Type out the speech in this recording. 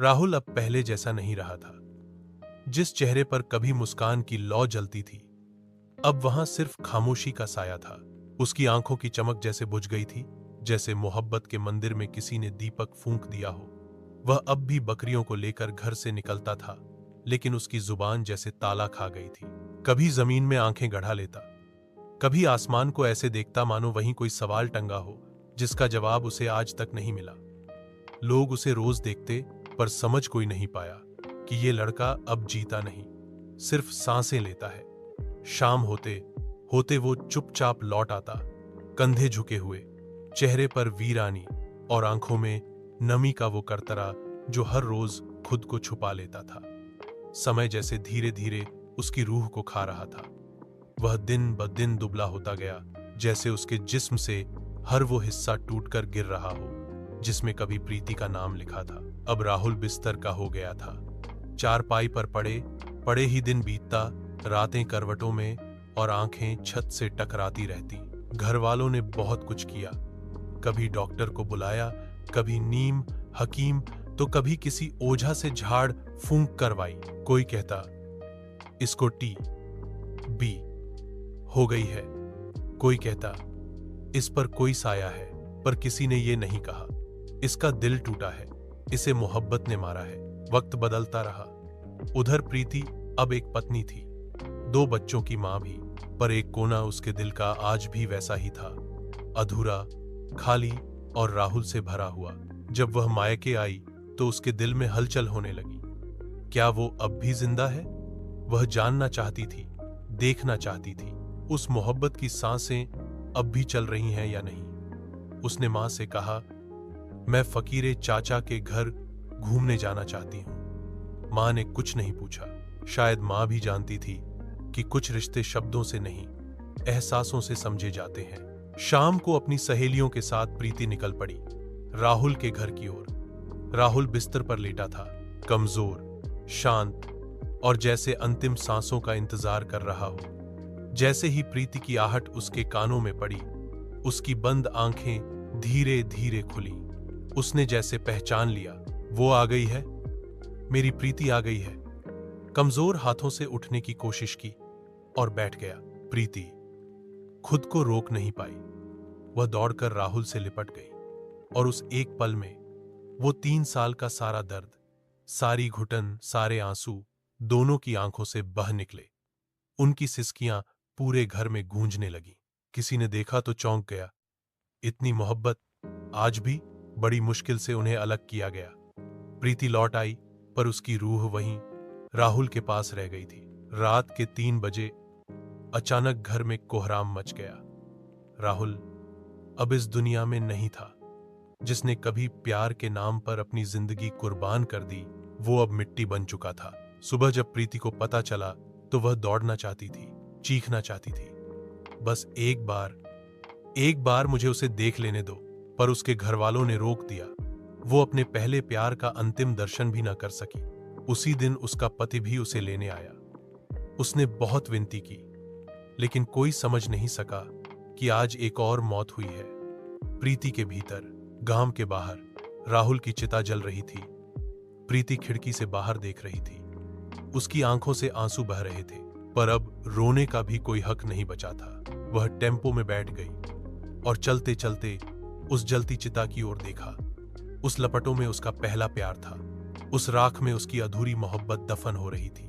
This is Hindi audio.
राहुल अब पहले जैसा नहीं रहा था। जिस चेहरे पर कभी मुस्कान की लौ जलती थी, अब वहां सिर्फ खामोशी का साया था। उसकी आंखों की चमक जैसे बुझ गई थी, जैसे मोहब्बत के मंदिर में किसी ने दीपक फूंक दिया हो। वह अब भी बकरियों को लेकर घर से निकलता था, लेकिन उसकी जुबान जैसे ताला खा गई थी। कभी जमीन में आंखें गढ़ा लेता, कभी आसमान को ऐसे देखता मानो वहीं कोई सवाल टंगा हो जिसका जवाब उसे आज तक नहीं मिला। लोग उसे रोज देखते, पर समझ कोई नहीं पाया कि ये लड़का अब जीता नहीं, सिर्फ सांसें लेता है। शाम होते होते वो चुपचाप लौट आता, कंधे झुके हुए, चेहरे पर वीरानी और आंखों में नमी का वो करतरा जो हर रोज खुद को छुपा लेता था। समय जैसे धीरे धीरे उसकी रूह को खा रहा था। वह दिन ब दिन दुबला होता गया, जैसे उसके जिस्म से हर वो हिस्सा टूटकर गिर रहा हो जिसमें कभी प्रीति का नाम लिखा था। अब राहुल बिस्तर का हो गया था। चारपाई पर पड़े पड़े ही दिन बीतता, रातें करवटों में और आंखें छत से टकराती रहती। घर वालों ने बहुत कुछ किया, कभी डॉक्टर को बुलाया, कभी नीम हकीम, तो कभी किसी ओझा से झाड़ फूंक करवाई। कोई कहता इसको टी.बी. हो गई है, कोई कहता इस पर कोई साया है, पर किसी ने ये नहीं कहा इसका दिल टूटा है, इसे मोहब्बत ने मारा है। वक्त बदलता रहा। उधर प्रीति अब एक पत्नी थी, 2 बच्चों की मां भी, पर एक कोना उसके दिल का आज भी वैसा ही था, अधूरा, खाली और राहुल से भरा हुआ। जब वह मायके आई तो उसके दिल में हलचल होने लगी। क्या वो अब भी जिंदा है? वह जानना चाहती थी, देखना चाहती थी, उस मोहब्बत की सांसें अब भी चल रही हैं या नहीं। उसने मां से कहा, मैं फकीरे चाचा के घर घूमने जाना चाहती हूं। मां ने कुछ नहीं पूछा। शायद मां भी जानती थी कि कुछ रिश्ते शब्दों से नहीं, एहसासों से समझे जाते हैं। शाम को अपनी सहेलियों के साथ प्रीति निकल पड़ी, राहुल के घर की ओर। राहुल बिस्तर पर लेटा था, कमजोर, शांत और जैसे अंतिम सांसों का इंतजार कर रहा हो। जैसे ही प्रीति की आहट उसके कानों में पड़ी, उसकी बंद आंखें धीरे धीरे खुली। उसने जैसे पहचान लिया, वो आ गई है, मेरी प्रीति आ गई है। कमजोर हाथों से उठने की कोशिश की और बैठ गया। प्रीति खुद को रोक नहीं पाई। वह दौड़कर राहुल से लिपट गई और उस एक पल में वो 3 साल का सारा दर्द, सारी घुटन, सारे आंसू दोनों की आंखों से बह निकले। उनकी सिसकियां पूरे घर में गूंजने लगी। किसी ने देखा तो चौंक गया। इतनी मोहब्बत, आज भी बड़ी मुश्किल से उन्हें अलग किया गया। प्रीति लौट आई, पर उसकी रूह वहीं राहुल के पास रह गई थी। रात के 3 बजे अचानक घर में कोहराम मच गया। राहुल अब इस दुनिया में नहीं था। जिसने कभी प्यार के नाम पर अपनी जिंदगी कुर्बान कर दी, वो अब मिट्टी बन चुका था। सुबह जब प्रीति को पता चला तो वह दौड़ना चाहती थी, चीखना चाहती थी, बस एक बार मुझे उसे देख लेने दो। पर उसके घर वालों ने रोक दिया। वो अपने पहले प्यार का अंतिम दर्शन भी न कर सकी। उसी दिन उसका पति भी उसे लेने आया। उसने बहुत विनती की, लेकिन कोई समझ नहीं सका कि आज एक और मौत हुई है। प्रीति के भीतर, गांव के बाहर, राहुल की चिता जल रही थी। प्रीति खिड़की से बाहर देख रही थी। उसकी आंखों से आंसू बह रहे थे, पर अब रोने का भी कोई हक नहीं बचा था। वह टेम्पो में बैठ गई और चलते चलते उस जलती चिता की ओर देखा। उस लपटों में उसका पहला प्यार था। उस राख में उसकी अधूरी मोहब्बत दफन हो रही थी।